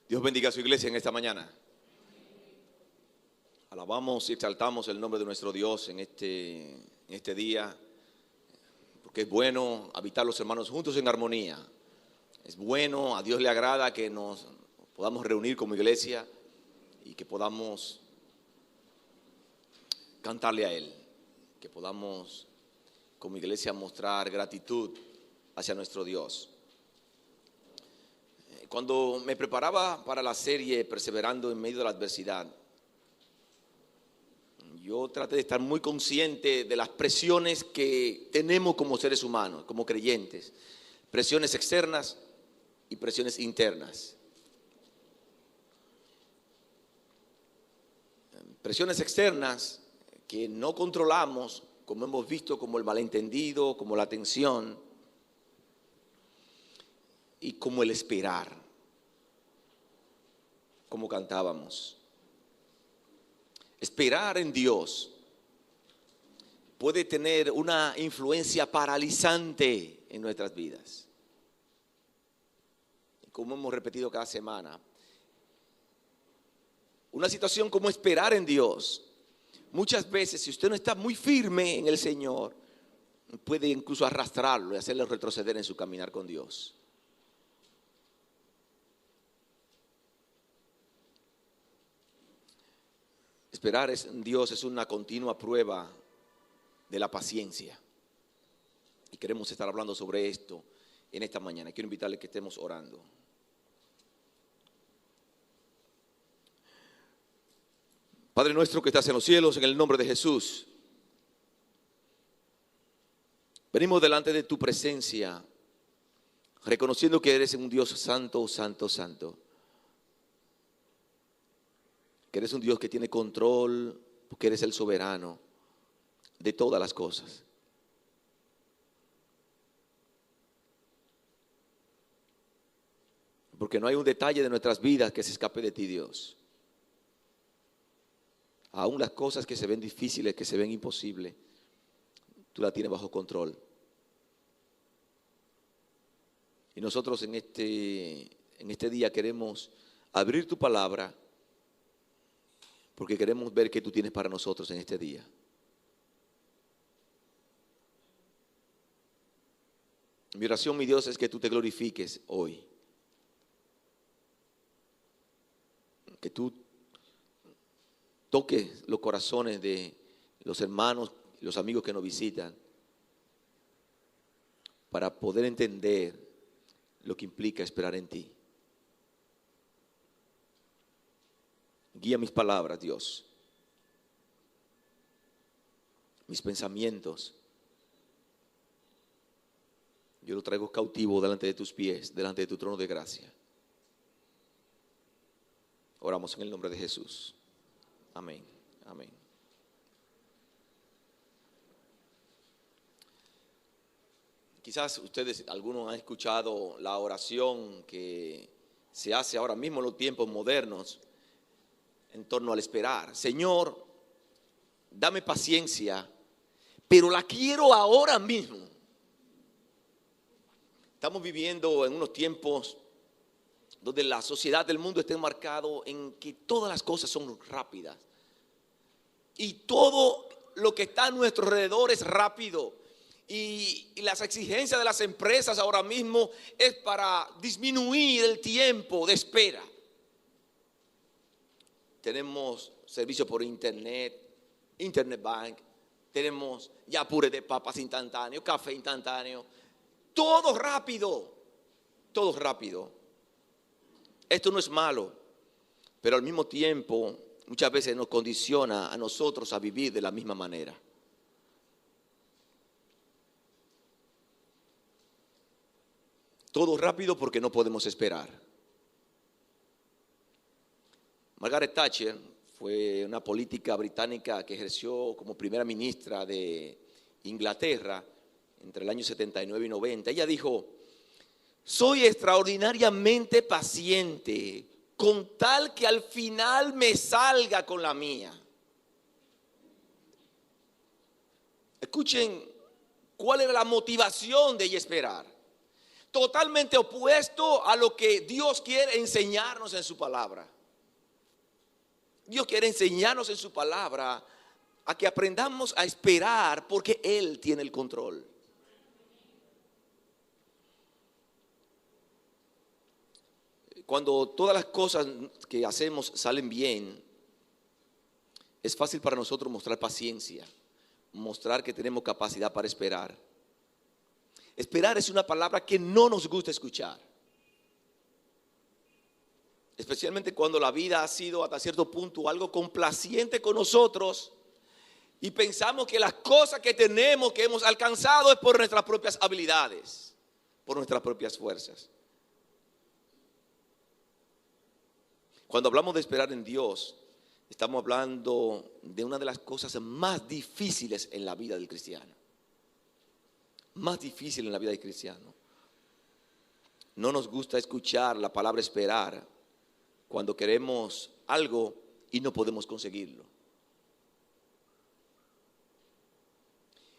Dios bendiga a su iglesia en esta mañana. Alabamos y exaltamos el nombre de nuestro Dios en este día, porque es bueno habitar los hermanos juntos en armonía. Es bueno, a Dios le agrada que nos podamos reunir como iglesia y que podamos cantarle a Él, que podamos como iglesia mostrar gratitud hacia nuestro Dios. Cuando me preparaba para la serie Perseverando en medio de la adversidad, yo traté de estar muy consciente de las presiones que tenemos como seres humanos, como creyentes. Presiones externas y presiones internas. Presiones externas que no controlamos, como hemos visto, como el malentendido, como la tensión y como el esperar, como cantábamos. Esperar en Dios puede tener una influencia paralizante en nuestras vidas. Como hemos repetido cada semana, una situación como esperar en Dios, muchas veces si usted no está muy firme en el Señor, puede incluso arrastrarlo y hacerle retroceder en su caminar con Dios. Esperar en Dios es una continua prueba de la paciencia. Y queremos estar hablando sobre esto en esta mañana. Quiero invitarle a que estemos orando. Padre nuestro que estás en los cielos, en el nombre de Jesús, venimos delante de tu presencia, reconociendo que eres un Dios santo, santo, santo. Que eres un Dios que tiene control, porque eres el soberano de todas las cosas. Porque no hay un detalle de nuestras vidas que se escape de ti, Dios. Aún las cosas que se ven difíciles, que se ven imposibles, tú las tienes bajo control. Y nosotros en este día queremos abrir tu palabra, porque queremos ver qué tú tienes para nosotros en este día. Mi oración, mi Dios, es que tú te glorifiques hoy. Que tú toques los corazones de los hermanos, los amigos que nos visitan, para poder entender lo que implica esperar en ti. Guía mis palabras, Dios, mis pensamientos. Yo lo traigo cautivo delante de tus pies, delante de tu trono de gracia. Oramos en el nombre de Jesús. Amén, amén. Quizás ustedes, algunos han escuchado la oración que se hace ahora mismo en los tiempos modernos en torno al esperar. Señor, dame paciencia, pero la quiero ahora mismo. Estamos viviendo en unos tiempos donde la sociedad del mundo está enmarcado en que todas las cosas son rápidas. Y todo lo que está a nuestro alrededor es rápido. Y las exigencias de las empresas ahora mismo es para disminuir el tiempo de espera. Tenemos servicio por internet bank, tenemos ya puré de papas instantáneo, café instantáneo, todo rápido, todo rápido. Esto no es malo, pero al mismo tiempo muchas veces nos condiciona a nosotros a vivir de la misma manera. Todo rápido porque no podemos esperar. Margaret Thatcher fue una política británica que ejerció como primera ministra de Inglaterra entre el año 79 y 90. Ella dijo: soy extraordinariamente paciente con tal que al final me salga con la mía. Escuchen cuál era la motivación de ella esperar. Totalmente opuesto a lo que Dios quiere enseñarnos en su palabra. Dios quiere enseñarnos en su palabra a que aprendamos a esperar porque Él tiene el control. Cuando todas las cosas que hacemos salen bien, es fácil para nosotros mostrar paciencia, mostrar que tenemos capacidad para esperar. Esperar es una palabra que no nos gusta escuchar. Especialmente cuando la vida ha sido hasta cierto punto algo complaciente con nosotros y pensamos que las cosas que tenemos, que hemos alcanzado, es por nuestras propias habilidades, por nuestras propias fuerzas. Cuando hablamos de esperar en Dios, estamos hablando de una de las cosas más difíciles en la vida del cristiano. Más difícil en la vida del cristiano. No nos gusta escuchar la palabra esperar cuando queremos algo y no podemos conseguirlo.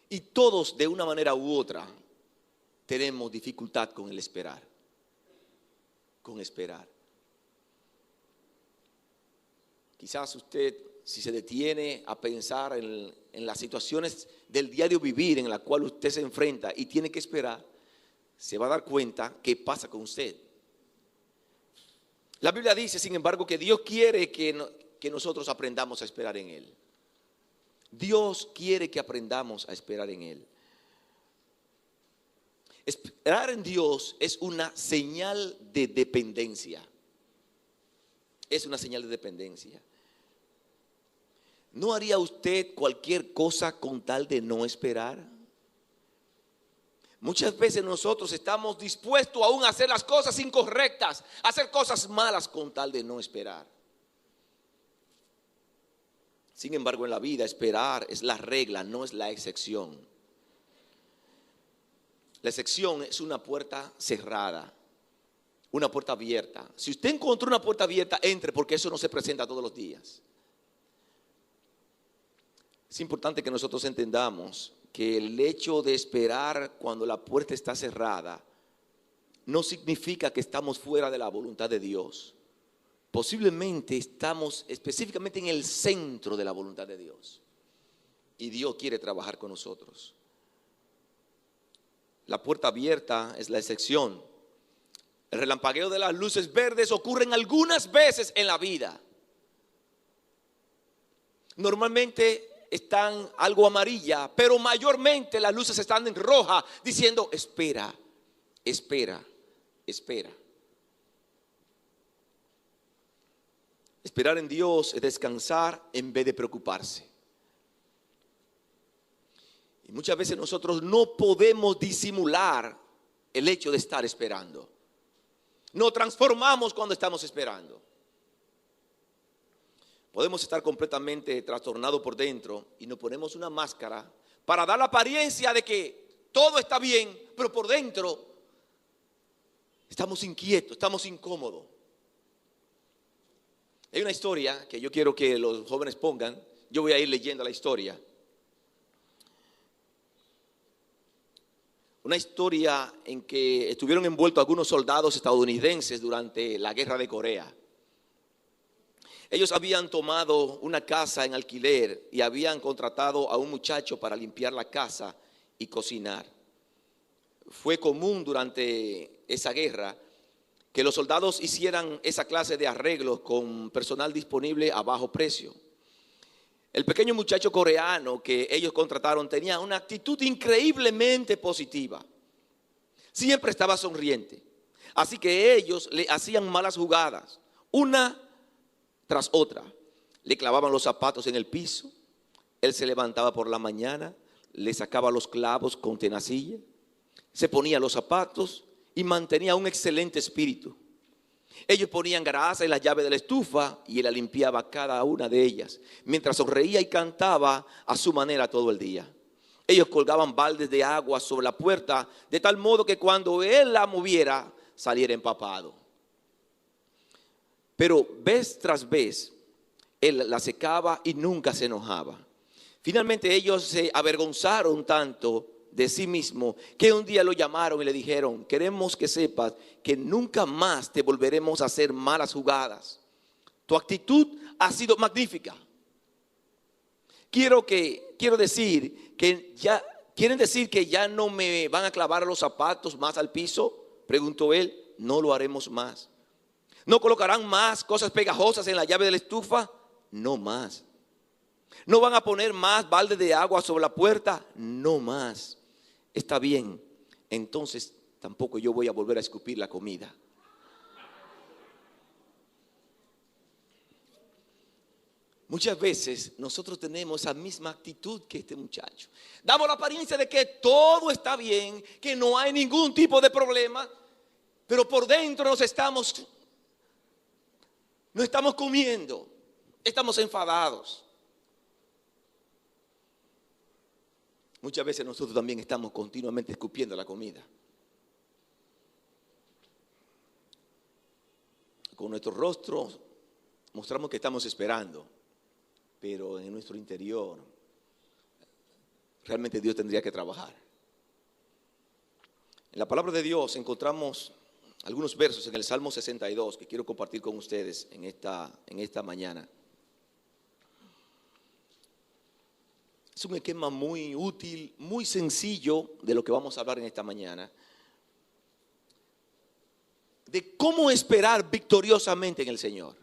Y todos, de una manera u otra, tenemos dificultad con el esperar. Con esperar. Quizás usted, si se detiene a pensar en las situaciones del diario vivir en la cual usted se enfrenta y tiene que esperar, se va a dar cuenta qué pasa con usted. La Biblia dice, sin embargo, que Dios quiere que nosotros aprendamos a esperar en Él. Dios quiere que aprendamos a esperar en Él. Esperar en Dios es una señal de dependencia. Es una señal de dependencia. ¿No haría usted cualquier cosa con tal de no esperar? Muchas veces nosotros estamos dispuestos aún a hacer las cosas incorrectas, a hacer cosas malas con tal de no esperar. Sin embargo, en la vida esperar es la regla, no es la excepción. La excepción es una puerta cerrada, una puerta abierta. Si usted encontró una puerta abierta, entre, porque eso no se presenta todos los días. Es importante que nosotros entendamos que el hecho de esperar cuando la puerta está cerrada no significa que estamos fuera de la voluntad de Dios. Posiblemente estamos específicamente en el centro de la voluntad de Dios. Y Dios quiere trabajar con nosotros. La puerta abierta es la excepción. El relampagueo de las luces verdes ocurren algunas veces en la vida. Normalmente están algo amarilla, pero mayormente las luces están en roja, diciendo espera, espera, espera. Esperar en Dios es descansar en vez de preocuparse. Y muchas veces nosotros no podemos disimular el hecho de estar esperando. Nos transformamos cuando estamos esperando. Podemos estar completamente trastornados por dentro y nos ponemos una máscara para dar la apariencia de que todo está bien, pero por dentro estamos inquietos, estamos incómodos. Hay una historia que yo quiero que los jóvenes pongan. Yo voy a ir leyendo la historia. Una historia en que estuvieron envueltos algunos soldados estadounidenses durante la guerra de Corea. Ellos habían tomado una casa en alquiler y habían contratado a un muchacho para limpiar la casa y cocinar. Fue común durante esa guerra que los soldados hicieran esa clase de arreglos con personal disponible a bajo precio. El pequeño muchacho coreano que ellos contrataron tenía una actitud increíblemente positiva. Siempre estaba sonriente. Así que ellos le hacían malas jugadas, una tras otra. Le clavaban los zapatos en el piso. Él se levantaba por la mañana, le sacaba los clavos con tenacilla, se ponía los zapatos y mantenía un excelente espíritu. Ellos ponían grasa en la llave de la estufa y él la limpiaba cada una de ellas, mientras sonreía y cantaba a su manera todo el día. Ellos colgaban baldes de agua sobre la puerta, de tal modo que cuando él la moviera, saliera empapado. Pero vez tras vez, él la secaba y nunca se enojaba. Finalmente ellos se avergonzaron tanto de sí mismo, que un día lo llamaron y le dijeron: queremos que sepas que nunca más te volveremos a hacer malas jugadas. Tu actitud ha sido magnífica. Quieren decir que ya no me van a clavar los zapatos más al piso, preguntó él. No lo haremos más. ¿No colocarán más cosas pegajosas en la llave de la estufa? No más. ¿No van a poner más baldes de agua sobre la puerta? No más. Está bien, entonces tampoco yo voy a volver a escupir la comida. Muchas veces nosotros tenemos esa misma actitud que este muchacho. Damos la apariencia de que todo está bien, que no hay ningún tipo de problema, pero por dentro no estamos comiendo, estamos enfadados. Muchas veces nosotros también estamos continuamente escupiendo la comida. Con nuestros rostros mostramos que estamos esperando, pero en nuestro interior realmente Dios tendría que trabajar. En la palabra de Dios encontramos algunos versos en el Salmo 62 que quiero compartir con ustedes en esta mañana. Es un esquema muy útil, muy sencillo de lo que vamos a hablar en esta mañana. De cómo esperar victoriosamente en el Señor.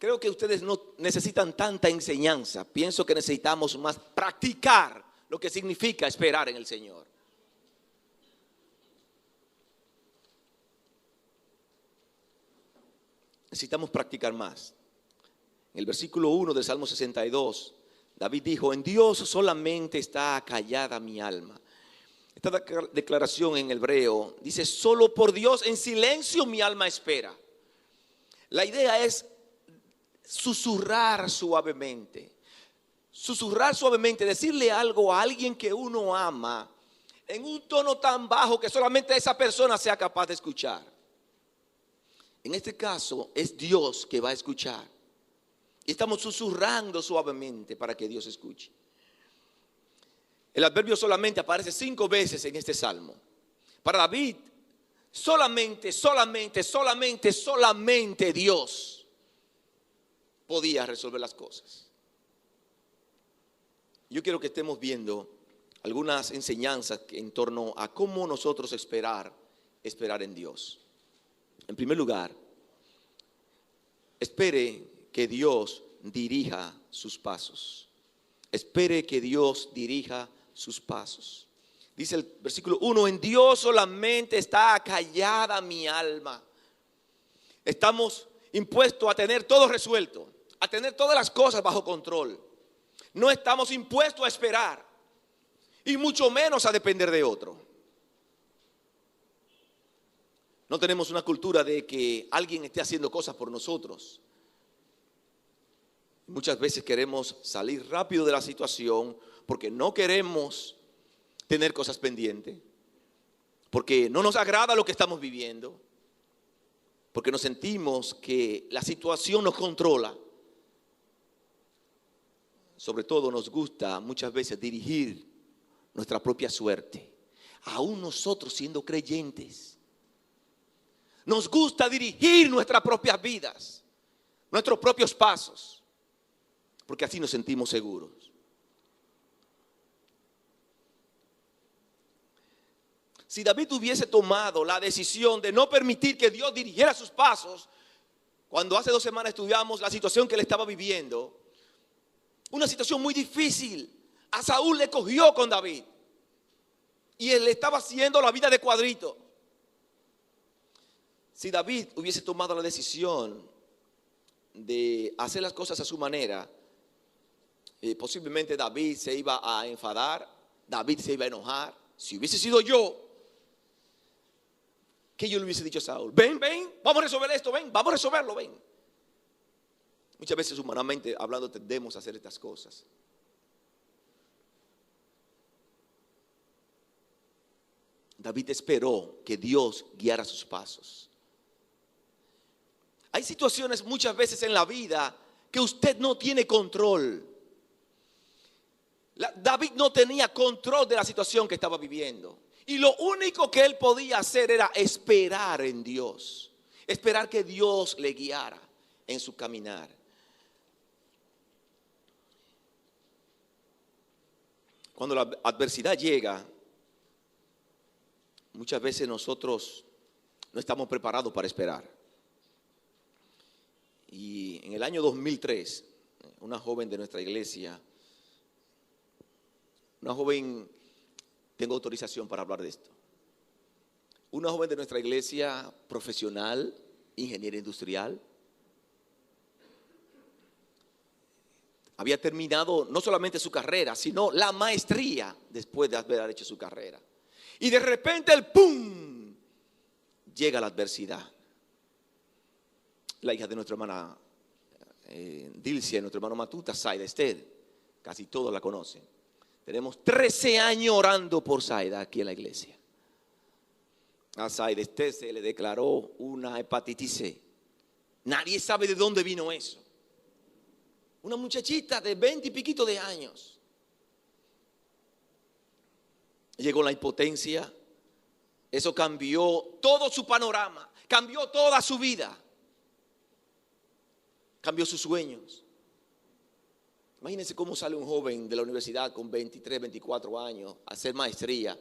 Creo que ustedes no necesitan tanta enseñanza. Pienso que necesitamos más practicar lo que significa esperar en el Señor. Necesitamos practicar más. En el versículo 1 del Salmo 62, David dijo: en Dios solamente está callada mi alma. Esta declaración en hebreo dice: solo por Dios en silencio mi alma espera. La idea es susurrar suavemente. Susurrar suavemente, decirle algo a alguien que uno ama en un tono tan bajo que solamente esa persona sea capaz de escuchar. En este caso es Dios que va a escuchar. Y estamos susurrando suavemente para que Dios escuche. El adverbio solamente aparece 5 veces en este salmo. Para David, solamente Dios podía resolver las cosas. Yo quiero que estemos viendo algunas enseñanzas en torno a cómo nosotros esperar en Dios. En primer lugar, espere que Dios dirija sus pasos. Espere que Dios dirija sus pasos. Dice el versículo 1: en Dios solamente está callada mi alma. Estamos impuestos a tener todo resuelto, a tener todas las cosas bajo control. No estamos impuestos a esperar, y mucho menos a depender de otro. No tenemos una cultura de que alguien esté haciendo cosas por nosotros. Muchas veces queremos salir rápido de la situación porque no queremos tener cosas pendientes, porque no nos agrada lo que estamos viviendo, porque nos sentimos que la situación nos controla. Sobre todo nos gusta muchas veces dirigir nuestra propia suerte, aún nosotros siendo creyentes. Nos gusta dirigir nuestras propias vidas, nuestros propios pasos, porque así nos sentimos seguros. Si David hubiese tomado la decisión de no permitir que Dios dirigiera sus pasos, cuando hace 2 semanas estudiamos la situación que él estaba viviendo, una situación muy difícil, a Saúl le cogió con David y él le estaba haciendo la vida de cuadrito. Si David hubiese tomado la decisión de hacer las cosas a su manera, posiblemente David se iba a enfadar, David se iba a enojar. Si hubiese sido yo, ¿qué yo le hubiese dicho a Saúl? Ven, vamos a resolver esto, vamos a resolverlo, ven. Muchas veces humanamente hablando tendemos a hacer estas cosas. David esperó que Dios guiara sus pasos. Hay situaciones muchas veces en la vida que usted no tiene control. David no tenía control de la situación que estaba viviendo. Y lo único que él podía hacer era esperar en Dios. Esperar que Dios le guiara en su caminar. Cuando la adversidad llega, muchas veces nosotros no estamos preparados para esperar. Y en el año 2003, una joven de nuestra iglesia, tengo autorización para hablar de esto. Una joven de nuestra iglesia, profesional, ingeniera industrial, había terminado no solamente su carrera, sino la maestría después de haber hecho su carrera. Y de repente el ¡pum! Llega la adversidad. La hija de nuestra hermana Dilcia, nuestro hermano Matuta, Saida Ested, casi todos la conocen. Tenemos 13 años orando por Saida aquí en la iglesia. A Saida Ested se le declaró una hepatitis C. Nadie sabe de dónde vino eso. Una muchachita de 20 y piquito de años. Llegó la impotencia. Eso cambió todo su panorama. Cambió toda su vida. Cambió sus sueños. Imagínense cómo sale un joven de la universidad con 23, 24 años a hacer maestría.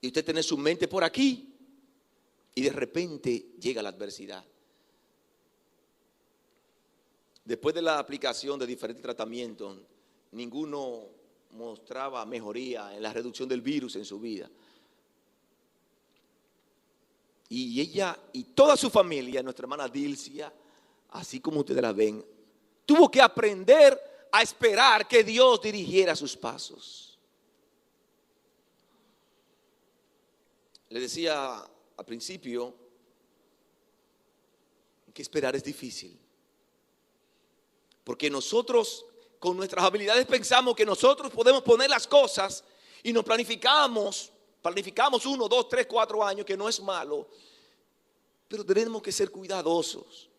Y usted tiene su mente por aquí. Y de repente llega la adversidad. Después de la aplicación de diferentes tratamientos, ninguno mostraba mejoría en la reducción del virus en su vida. Y ella y toda su familia, nuestra hermana Dilcia, así como ustedes la ven, tuvo que aprender a esperar que Dios dirigiera sus pasos. Le decía al principio que esperar es difícil. Porque nosotros con nuestras habilidades pensamos que nosotros podemos poner las cosas y nos planificamos 1, 2, 3, 4 años, que no es malo. Pero tenemos que ser cuidadosos.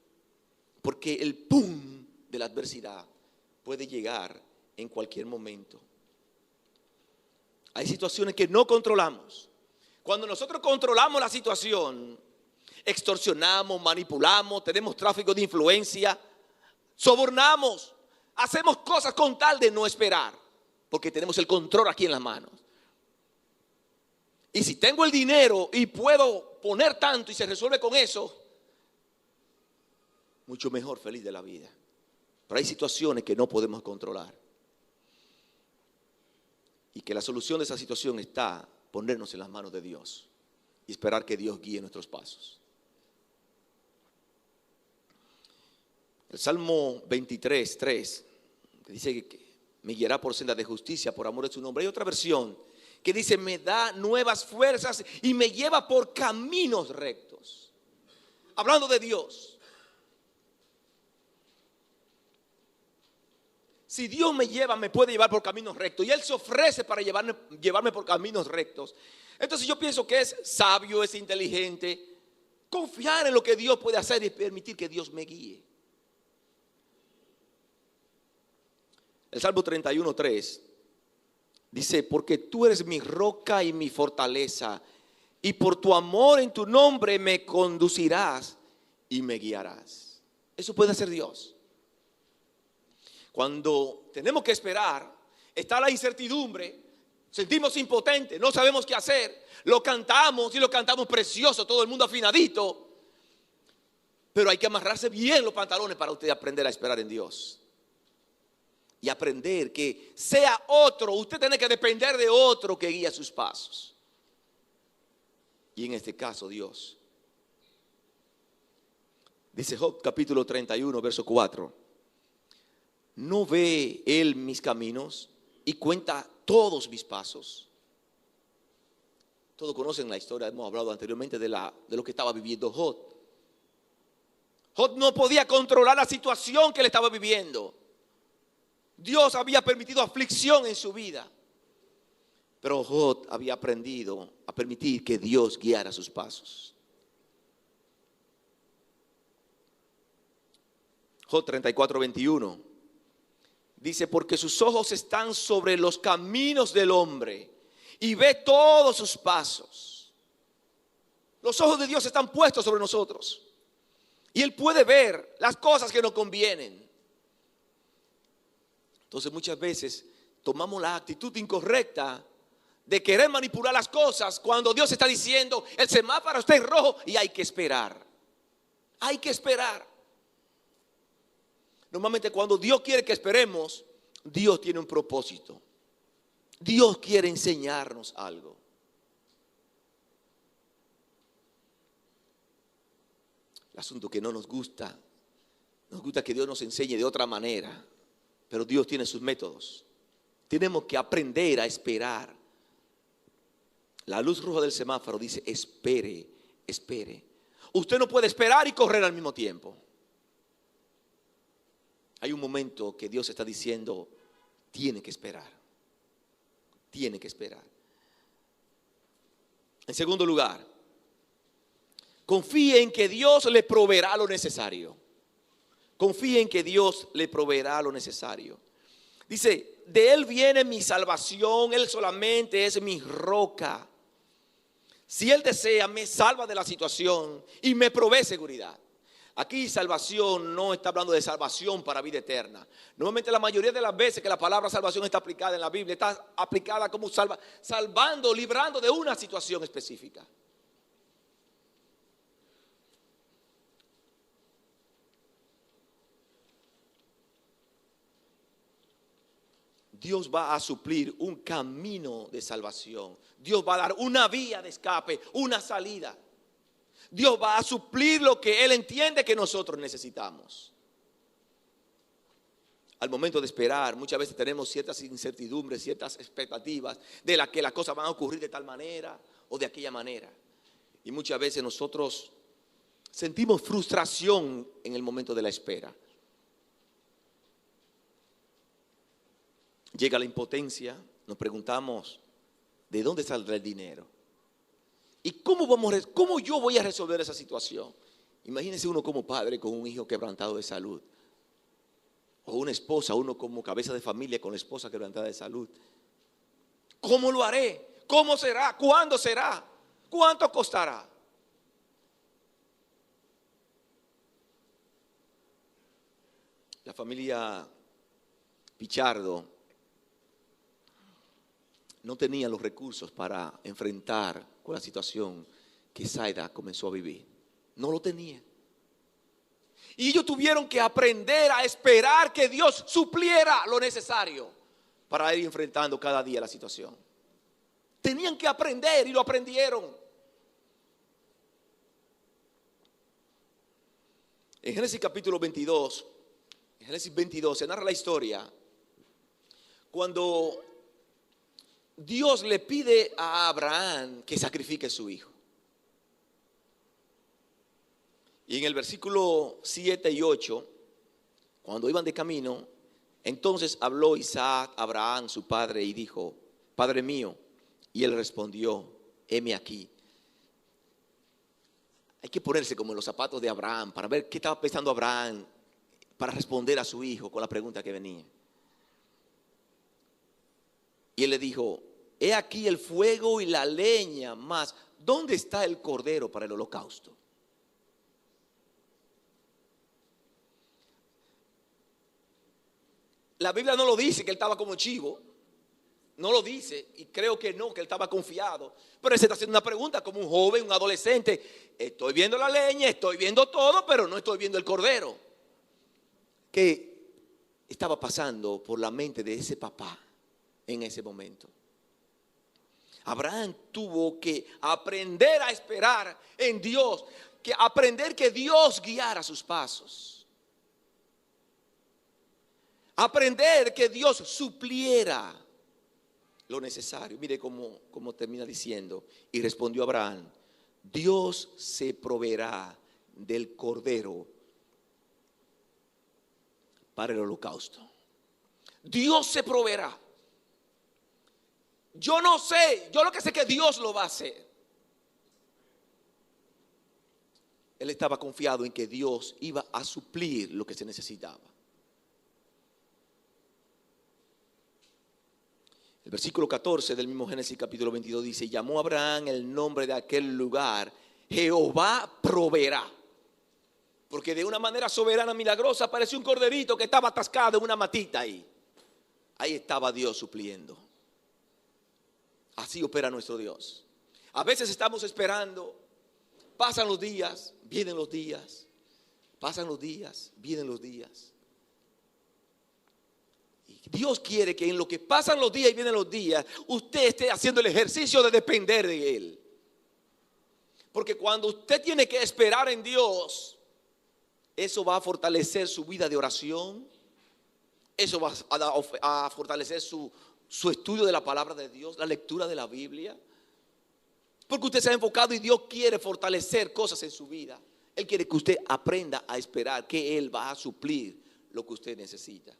Porque el pum de la adversidad puede llegar en cualquier momento. Hay situaciones que no controlamos. Cuando nosotros controlamos la situación, extorsionamos, manipulamos, tenemos tráfico de influencia, sobornamos, hacemos cosas con tal de no esperar, porque tenemos el control aquí en las manos. Y si tengo el dinero y puedo poner tanto y se resuelve con eso, mucho mejor, feliz de la vida. Pero hay situaciones que no podemos controlar. Y que la solución de esa situación está ponernos en las manos de Dios y esperar que Dios guíe nuestros pasos. El Salmo 23, 3, que dice que me guiará por senda de justicia por amor de su nombre. Hay otra versión que dice, me da nuevas fuerzas y me lleva por caminos rectos. Hablando de Dios. Si Dios me puede llevar por caminos rectos. Y Él se ofrece para llevarme por caminos rectos. Entonces yo pienso que es sabio, es inteligente confiar en lo que Dios puede hacer y permitir que Dios me guíe. El Salmo 31, 3 dice, porque tú eres mi roca y mi fortaleza, y por tu amor en tu nombre me conducirás y me guiarás. Eso puede hacer Dios. Cuando tenemos que esperar, está la incertidumbre, sentimos impotentes, no sabemos qué hacer, lo cantamos y lo cantamos precioso, todo el mundo afinadito, pero hay que amarrarse bien los pantalones para usted aprender a esperar en Dios. Y aprender que sea otro, usted tiene que depender de otro que guíe sus pasos. Y en este caso Dios. Dice Job capítulo 31, verso 4. ¿No ve Él mis caminos y cuenta todos mis pasos? Todos conocen la historia, hemos hablado anteriormente de lo que estaba viviendo Job. Job no podía controlar la situación que él estaba viviendo. Dios había permitido aflicción en su vida. Pero Job había aprendido a permitir que Dios guiara sus pasos. Job 34, 21 Dice, porque sus ojos están sobre los caminos del hombre y ve todos sus pasos. Los ojos de Dios están puestos sobre nosotros y Él puede ver las cosas que nos convienen. Entonces muchas veces tomamos la actitud incorrecta de querer manipular las cosas cuando Dios está diciendo, el semáforo está en rojo y hay que esperar. Hay que esperar. Normalmente cuando Dios quiere que esperemos, Dios tiene un propósito. Dios quiere enseñarnos algo. El asunto que no nos gusta que Dios nos enseñe de otra manera, pero Dios tiene sus métodos. Tenemos que aprender a esperar. La luz roja del semáforo dice, espere, espere. Usted no puede esperar y correr al mismo tiempo. Hay un momento que Dios está diciendo, tiene que esperar. Tiene que esperar. En segundo lugar, confíe en que Dios le proveerá lo necesario. Confíe en que Dios le proveerá lo necesario. Dice, de Él viene mi salvación, Él solamente es mi roca. Si Él desea, me salva de la situación y me provee seguridad. Aquí salvación no está hablando de salvación para vida eterna. Normalmente la mayoría de las veces que la palabra salvación está aplicada en la Biblia, está aplicada como salvando, librando de una situación específica. Dios va a suplir un camino de salvación. Dios va a dar una vía de escape, una salida. Dios va a suplir lo que Él entiende que nosotros necesitamos. Al momento de esperar, muchas veces tenemos ciertas incertidumbres, ciertas expectativas de que las cosas van a ocurrir de tal manera o de aquella manera. Y muchas veces nosotros sentimos frustración en el momento de la espera. Llega la impotencia, nos preguntamos, ¿de dónde saldrá el dinero? ¿Y cómo yo voy a resolver esa situación? Imagínense uno como padre con un hijo quebrantado de salud. O una esposa, uno como cabeza de familia con la esposa quebrantada de salud. ¿Cómo lo haré? ¿Cómo será? ¿Cuándo será? ¿Cuánto costará? La familia Pichardo no tenía los recursos para enfrentar con la situación que Zaida comenzó a vivir. No lo tenía. Y ellos tuvieron que aprender a esperar que Dios supliera lo necesario para ir enfrentando cada día la situación. Tenían que aprender y lo aprendieron. En Génesis capítulo 22, en Génesis 22 se narra la historia cuando Dios le pide a Abraham que sacrifique a su hijo. Y en el versículo 7 y 8, cuando iban de camino, entonces habló Isaac a Abraham, su padre, y dijo, Padre mío. Y él respondió, heme aquí. Hay que ponerse como en los zapatos de Abraham para ver qué estaba pensando Abraham para responder a su hijo con la pregunta que venía. Y él le dijo, he aquí el fuego y la leña, mas ¿dónde está el cordero para el holocausto? La Biblia no lo dice que él estaba como chivo. No lo dice y creo que no, que él estaba confiado. Pero él se está haciendo una pregunta como un joven, un adolescente. Estoy viendo la leña, estoy viendo todo, pero no estoy viendo el cordero. ¿Qué estaba pasando por la mente de ese papá en ese momento? Abraham tuvo que aprender a esperar en Dios, que aprender que Dios guiara sus pasos. Aprender que Dios supliera lo necesario. Mire cómo termina diciendo. Y respondió Abraham, Dios se proveerá del cordero para el holocausto. Dios se proveerá. Yo no sé, yo lo que sé es que Dios lo va a hacer. Él estaba confiado en que Dios iba a suplir lo que se necesitaba. El versículo 14 del mismo Génesis capítulo 22 dice: llamó a Abraham el nombre de aquel lugar, Jehová proveerá. Porque de una manera soberana, milagrosa, apareció un corderito que estaba atascado en una matita ahí. Ahí estaba Dios supliendo. Así opera nuestro Dios. A veces estamos esperando, pasan los días, vienen los días, pasan los días, vienen los días. Y Dios quiere que en lo que pasan los días y vienen los días, usted esté haciendo el ejercicio de depender de Él. Porque cuando usted tiene que esperar en Dios, eso va a fortalecer su vida de oración. Eso va a fortalecer su estudio de la palabra de Dios, la lectura de la Biblia. Porque usted se ha enfocado y Dios quiere fortalecer cosas en su vida. Él quiere que usted aprenda a esperar que Él va a suplir lo que usted necesita.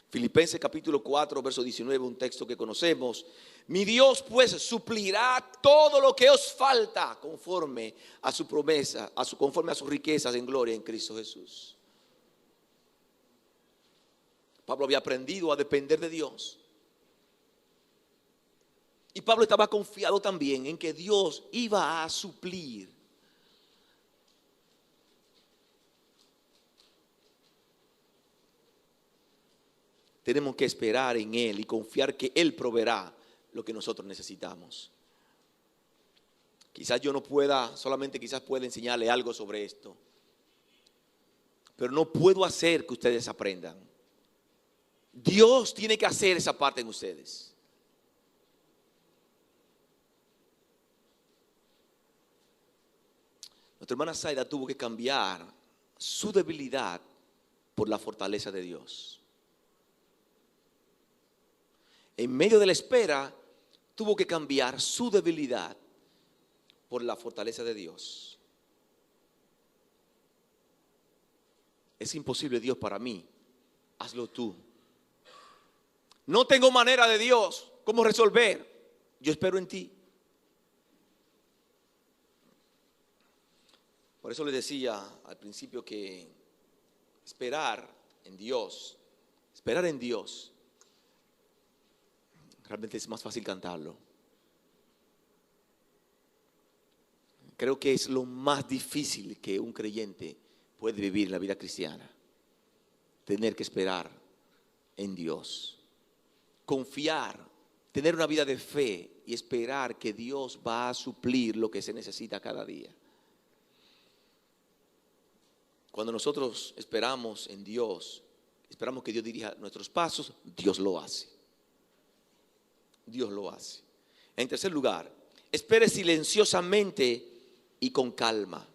Filipenses capítulo 4, verso 19, un texto que conocemos. Mi Dios pues suplirá todo lo que os falta conforme a su promesa, conforme a sus riquezas en gloria en Cristo Jesús. Pablo había aprendido a depender de Dios. Y Pablo estaba confiado también en que Dios iba a suplir. Tenemos que esperar en Él y confiar que Él proveerá lo que nosotros necesitamos. Quizás yo no pueda, solamente quizás pueda enseñarle algo sobre esto. Pero no puedo hacer que ustedes aprendan. Dios tiene que hacer esa parte en ustedes. Nuestra hermana Zaida tuvo que cambiar su debilidad por la fortaleza de Dios. En medio de la espera, tuvo que cambiar su debilidad por la fortaleza de Dios. Es imposible, Dios, para mí. Hazlo tú. No tengo manera de Dios cómo resolver. Yo espero en ti. Por eso les decía al principio que esperar en Dios, realmente es más fácil cantarlo. Creo que es lo más difícil que un creyente puede vivir en la vida cristiana. Tener que esperar en Dios. Confiar, tener una vida de fe y esperar que Dios va a suplir lo que se necesita cada día. Cuando nosotros esperamos en Dios, esperamos que Dios dirija nuestros pasos, Dios lo hace. Dios lo hace. En tercer lugar, espere silenciosamente y con calma.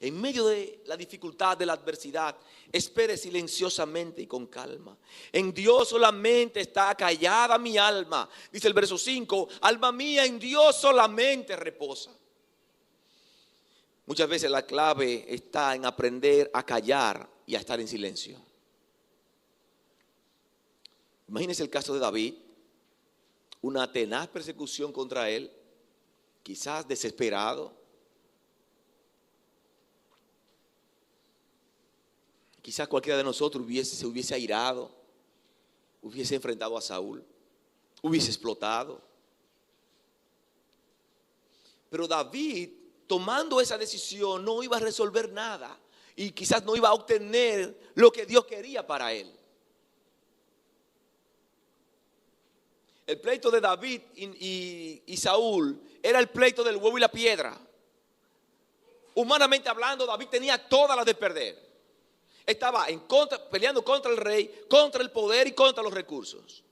En medio de la dificultad, de la adversidad, espere silenciosamente y con calma. En Dios solamente está callada mi alma. Dice el verso 5, alma mía, en Dios solamente reposa. Muchas veces la clave está en aprender a callar y a estar en silencio. Imagínense el caso de David, una tenaz persecución contra él, quizás desesperado. Quizás cualquiera de nosotros se hubiese airado, hubiese enfrentado a Saúl, hubiese explotado. Pero David, tomando esa decisión, no iba a resolver nada y quizás no iba a obtener lo que Dios quería para él. El pleito de David y Saúl era el pleito del huevo y la piedra. Humanamente hablando, David tenía todas las de perder. Estaba peleando contra el rey, contra el poder y contra los recursos.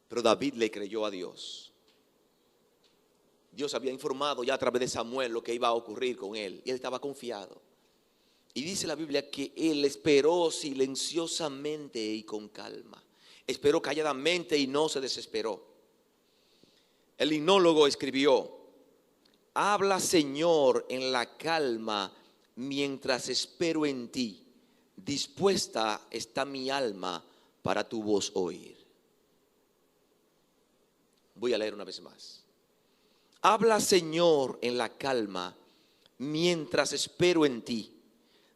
Pero David le creyó a Dios. Dios había informado ya a través de Samuel lo que iba a ocurrir con él. Y él estaba confiado. Y dice la Biblia que él esperó silenciosamente y con calma. Esperó calladamente y no se desesperó. El himnólogo escribió: habla, Señor, en la calma mientras espero en ti. Dispuesta está mi alma para tu voz oír. Voy a leer una vez más. Habla, Señor, en la calma mientras espero en ti.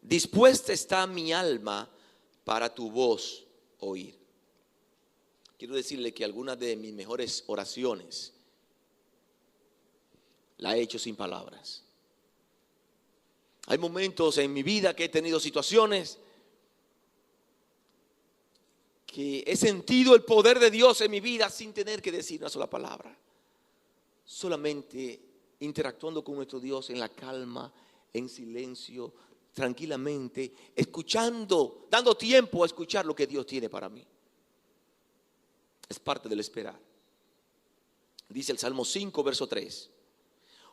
Dispuesta está mi alma para tu voz oír. Quiero decirle que algunas de mis mejores oraciones la he hecho sin palabras. Hay momentos en mi vida que he tenido situaciones que he sentido el poder de Dios en mi vida sin tener que decir una sola palabra. Solamente interactuando con nuestro Dios en la calma, en silencio, tranquilamente, escuchando, dando tiempo a escuchar lo que Dios tiene para mí. Es parte del esperar. Dice el Salmo 5, verso 3.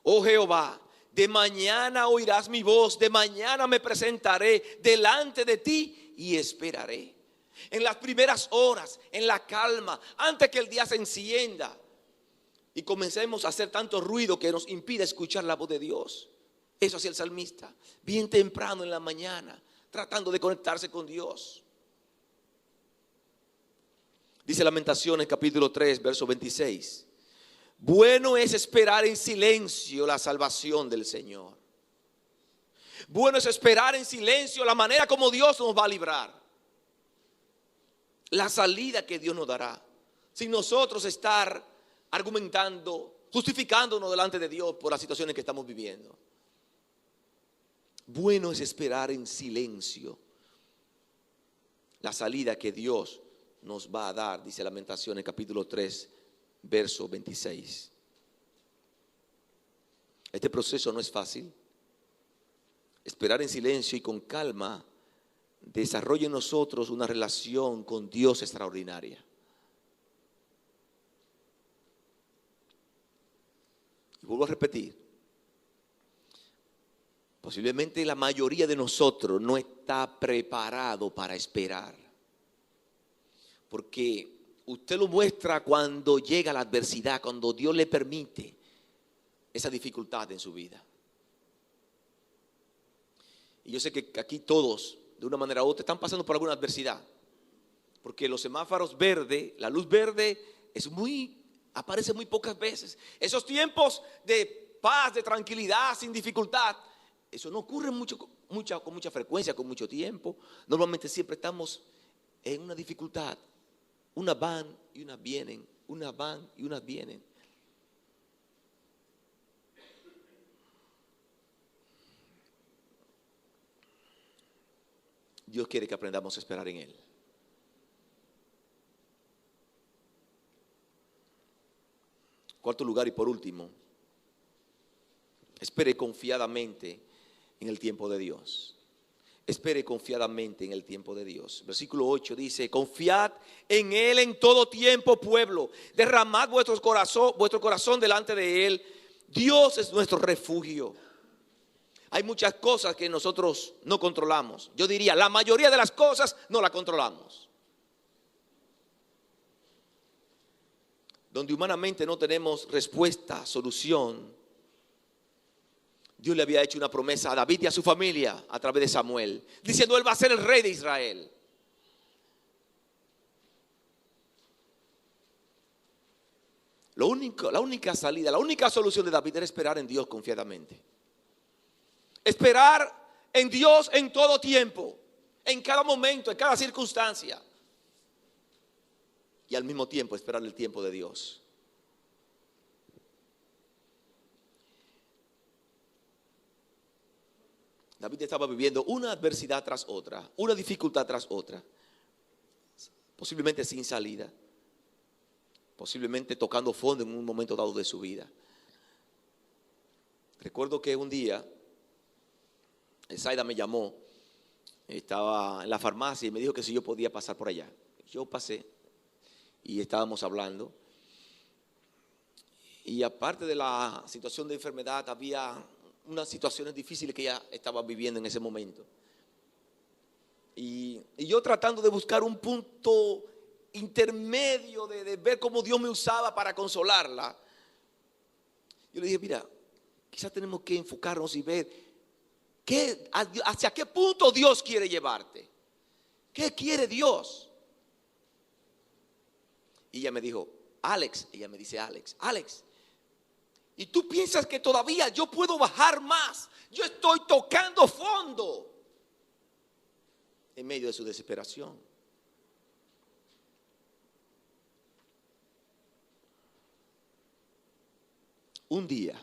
Oh Jehová, de mañana oirás mi voz, de mañana me presentaré delante de ti y esperaré. En las primeras horas, en la calma, antes que el día se encienda y comencemos a hacer tanto ruido que nos impide escuchar la voz de Dios. Eso hacía el salmista, bien temprano en la mañana, tratando de conectarse con Dios. Dice Lamentaciones capítulo 3, verso 26. Bueno es esperar en silencio la salvación del Señor. Bueno es esperar en silencio la manera como Dios nos va a librar. La salida que Dios nos dará. Sin nosotros estar argumentando, justificándonos delante de Dios por las situaciones que estamos viviendo. Bueno es esperar en silencio la salida que Dios nos va a dar, dice Lamentaciones capítulo 3, verso 26. Este proceso no es fácil. Esperar en silencio y con calma desarrolla en nosotros una relación con Dios extraordinaria. Y vuelvo a repetir, posiblemente la mayoría de nosotros no está preparado para esperar. Porque usted lo muestra cuando llega la adversidad, cuando Dios le permite esa dificultad en su vida. Y yo sé que aquí todos, de una manera u otra, están pasando por alguna adversidad. Porque los semáforos verdes, la luz verde aparece muy pocas veces. Esos tiempos de paz, de tranquilidad, sin dificultad, eso no ocurre con mucha frecuencia, con mucho tiempo. Normalmente siempre estamos en una dificultad. Unas van y unas vienen, unas van y unas vienen. Dios quiere que aprendamos a esperar en Él. Cuarto lugar y por último, espere confiadamente en el tiempo de Dios. Espere confiadamente en el tiempo de Dios. Versículo 8 dice: confiad en Él en todo tiempo, pueblo. Derramad vuestro corazón delante de Él. Dios es nuestro refugio. Hay muchas cosas que nosotros no controlamos. Yo diría, la mayoría de las cosas no las controlamos. Donde humanamente no tenemos respuesta, solución. Dios le había hecho una promesa a David y a su familia a través de Samuel, diciendo: él va a ser el rey de Israel. La única salida, la única solución de David era esperar en Dios confiadamente. Esperar en Dios en todo tiempo, en cada momento, en cada circunstancia. Y al mismo tiempo esperar el tiempo de Dios. David estaba viviendo una adversidad tras otra, una dificultad tras otra, posiblemente sin salida, posiblemente tocando fondo en un momento dado de su vida. Recuerdo que un día Zaida me llamó, estaba en la farmacia y me dijo que si yo podía pasar por allá. Yo pasé y estábamos hablando. Y aparte de la situación de enfermedad, había unas situaciones difíciles que ella estaba viviendo en ese momento. Y yo tratando de buscar un punto intermedio, de ver cómo Dios me usaba para consolarla. Yo le dije: mira, quizás tenemos que enfocarnos y ver hacia qué punto Dios quiere llevarte. ¿Qué quiere Dios? Y ella me dijo: Alex, ¿y tú piensas que todavía yo puedo bajar más? Yo estoy tocando fondo. En medio de su desesperación. un día,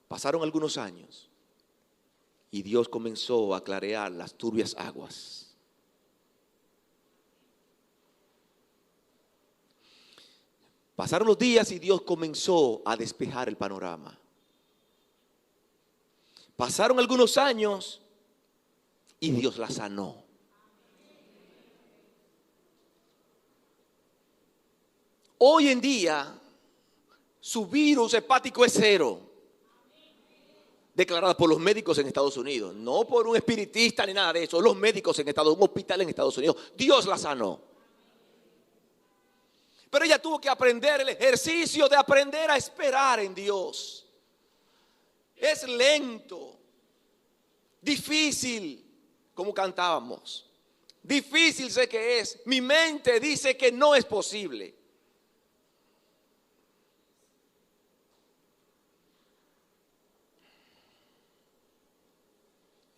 pasaron algunos años y Dios comenzó a clarear las turbias aguas. Pasaron los días y Dios comenzó a despejar el panorama. Pasaron algunos años y Dios la sanó. Hoy en día, su virus hepático es 0. Declarada por los médicos en Estados Unidos. No por un espiritista ni nada de eso. Los médicos en un hospital en Estados Unidos. Dios la sanó. Pero ella tuvo que aprender el ejercicio de aprender a esperar en Dios. Es lento, difícil, como cantábamos. Difícil sé que es. Mi mente dice que no es posible.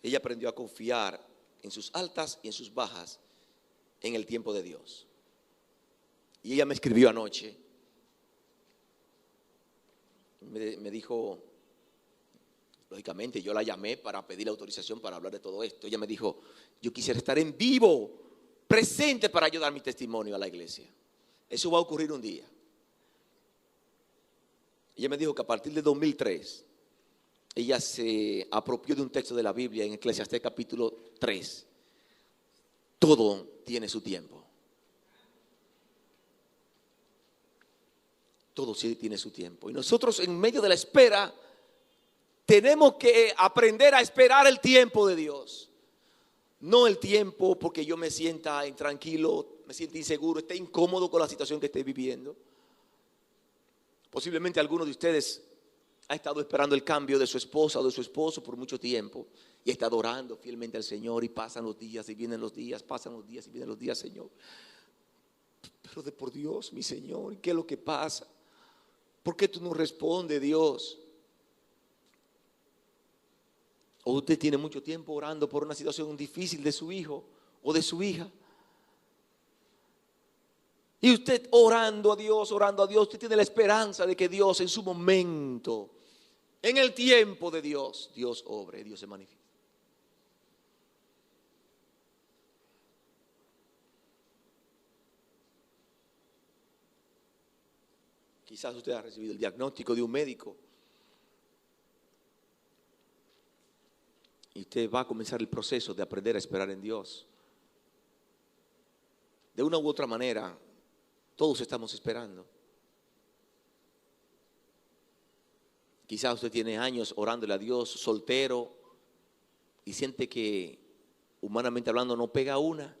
Ella aprendió a confiar en sus altas y en sus bajas en el tiempo de Dios. Y ella me escribió anoche. Me dijo, lógicamente yo la llamé para pedir autorización para hablar de todo esto. Ella me dijo, yo quisiera estar en vivo, presente para ayudar mi testimonio a la iglesia. Eso va a ocurrir un día. Ella me dijo que a partir de 2003, ella se apropió de un texto de la Biblia en Eclesiastés capítulo 3. Todo tiene su tiempo. Todo sí tiene su tiempo. Y nosotros en medio de la espera tenemos que aprender a esperar el tiempo de Dios. No el tiempo porque yo me sienta intranquilo, me sienta inseguro, esté incómodo con la situación que esté viviendo. Posiblemente alguno de ustedes ha estado esperando el cambio de su esposa o de su esposo por mucho tiempo y está adorando fielmente al Señor y pasan los días y vienen los días, pasan los días y vienen los días, Señor. Pero de por Dios, mi Señor, ¿qué es lo que pasa? ¿Por qué tú no respondes, Dios? O usted tiene mucho tiempo orando por una situación difícil de su hijo o de su hija. Y usted orando a Dios, usted tiene la esperanza de que Dios en su momento, en el tiempo de Dios, Dios obre, Dios se manifiesta. Quizás usted ha recibido el diagnóstico de un médico y usted va a comenzar el proceso de aprender a esperar en Dios. De una u otra manera, todos estamos esperando. Quizás usted tiene años orándole a Dios, soltero, y siente que, humanamente hablando, no pega una.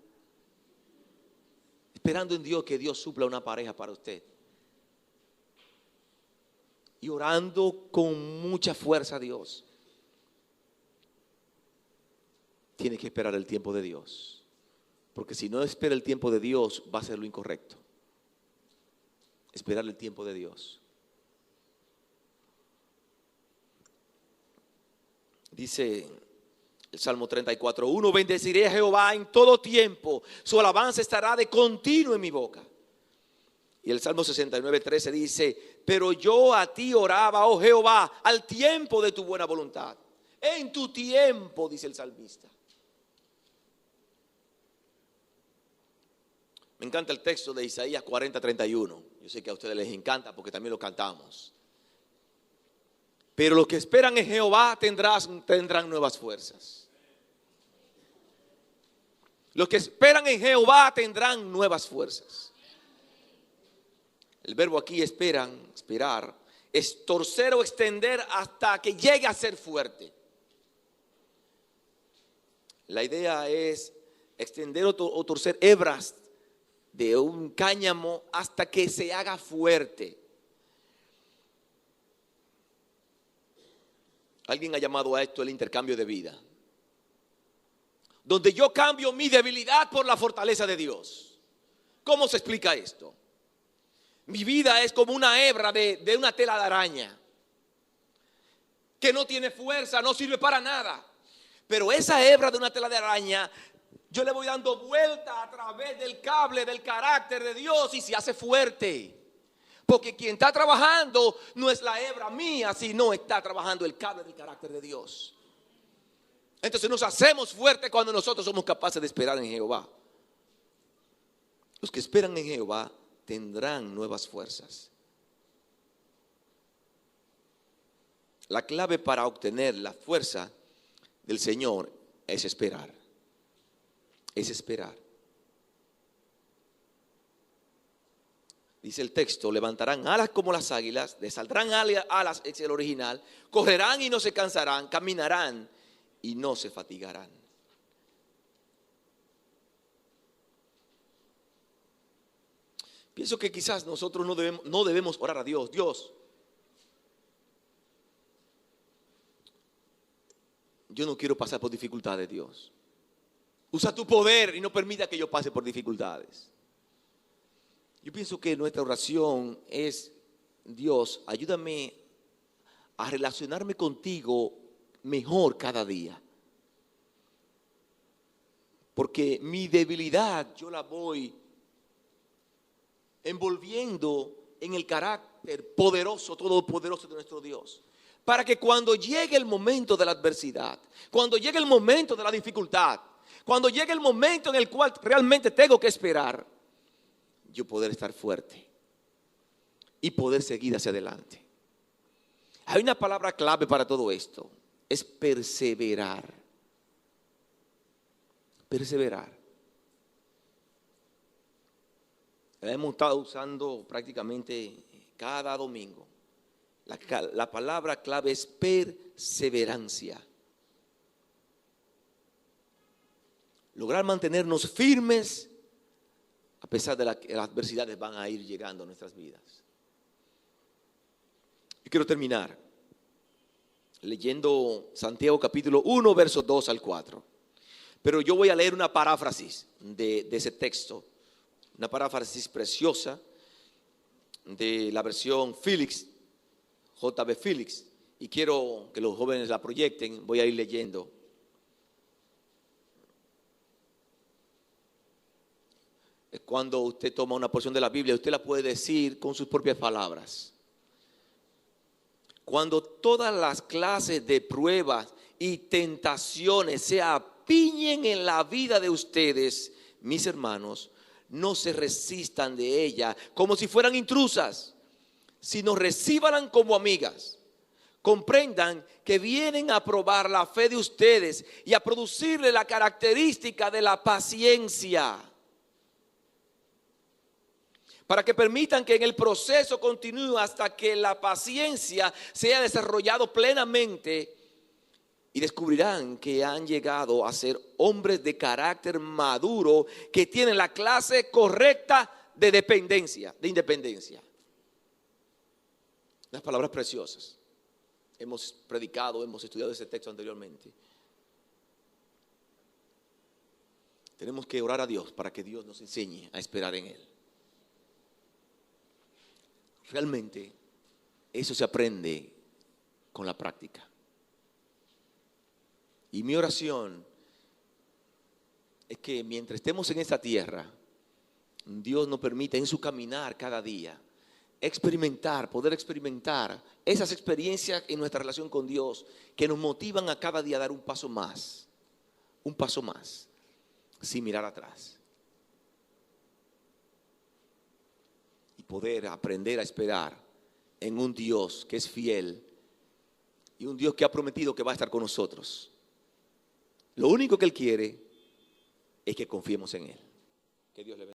Esperando en Dios que Dios supla una pareja para usted. Y orando con mucha fuerza a Dios. Tiene que esperar el tiempo de Dios. Porque si no espera el tiempo de Dios, va a ser lo incorrecto. Esperar el tiempo de Dios. Dice el Salmo 34:1: bendeciré a Jehová en todo tiempo, su alabanza estará de continuo en mi boca. Y el Salmo 69:13 dice: pero yo a ti oraba, oh Jehová, al tiempo de tu buena voluntad. En tu tiempo, dice el salmista. Me encanta el texto de Isaías 40:31. Yo sé que a ustedes les encanta porque también lo cantamos. Pero los que esperan en Jehová tendrán nuevas fuerzas. Los que esperan en Jehová tendrán nuevas fuerzas. El verbo aquí esperar, es torcer o extender hasta que llegue a ser fuerte. La idea es extender o torcer hebras de un cáñamo hasta que se haga fuerte. Alguien ha llamado a esto el intercambio de vida, donde yo cambio mi debilidad por la fortaleza de Dios. ¿Cómo se explica esto? Mi vida es como una hebra de una tela de araña que no tiene fuerza, no sirve para nada. Pero esa hebra de una tela de araña, yo le voy dando vuelta a través del cable del carácter de Dios y se hace fuerte. Porque quien está trabajando no es la hebra mía, sino está trabajando el cable del carácter de Dios. Entonces nos hacemos fuertes cuando nosotros somos capaces de esperar en Jehová. Los que esperan en Jehová tendrán nuevas fuerzas. La clave para obtener la fuerza del Señor es esperar. Es esperar. Dice el texto, levantarán alas como las águilas, les saldrán alas, es el original, correrán y no se cansarán, caminarán y no se fatigarán. Pienso que quizás nosotros no debemos orar a Dios. Dios, yo no quiero pasar por dificultades, Dios. Usa tu poder y no permita que yo pase por dificultades. Yo pienso que nuestra oración es, Dios, ayúdame a relacionarme contigo mejor cada día. Porque mi debilidad yo la voy envolviendo en el carácter poderoso, todopoderoso de nuestro Dios. Para que cuando llegue el momento de la adversidad, cuando llegue el momento de la dificultad, cuando llegue el momento en el cual realmente tengo que esperar, yo poder estar fuerte y poder seguir hacia adelante. Hay una palabra clave para todo esto, es perseverar. Perseverar. La hemos estado usando prácticamente cada domingo. La palabra clave es perseverancia. Lograr mantenernos firmes a pesar de que las adversidades van a ir llegando a nuestras vidas. Yo quiero terminar leyendo Santiago capítulo 1, versos 2 al 4. Pero yo voy a leer una paráfrasis de ese texto, una paráfrasis preciosa de la versión Felix, J.B. Felix, y quiero que los jóvenes la proyecten. Voy a ir leyendo. Cuando usted toma una porción de la Biblia, usted la puede decir con sus propias palabras. Cuando todas las clases de pruebas y tentaciones se apiñen en la vida de ustedes, mis hermanos, no se resistan de ella como si fueran intrusas, sino recíbanlas como amigas. Comprendan que vienen a probar la fe de ustedes y a producirle la característica de la paciencia, para que permitan que en el proceso continúe hasta que la paciencia sea desarrollado plenamente, y descubrirán que han llegado a ser hombres de carácter maduro que tienen la clase correcta de independencia. Las palabras preciosas. Hemos predicado, hemos estudiado ese texto anteriormente. Tenemos que orar a Dios para que Dios nos enseñe a esperar en Él. Realmente eso se aprende con la práctica. Y mi oración es que mientras estemos en esta tierra, Dios nos permita en su caminar cada día poder experimentar esas experiencias en nuestra relación con Dios que nos motivan a cada día a dar un paso más, sin mirar atrás. Y poder aprender a esperar en un Dios que es fiel y un Dios que ha prometido que va a estar con nosotros. Lo único que Él quiere es que confiemos en Él. Que Dios le bendiga.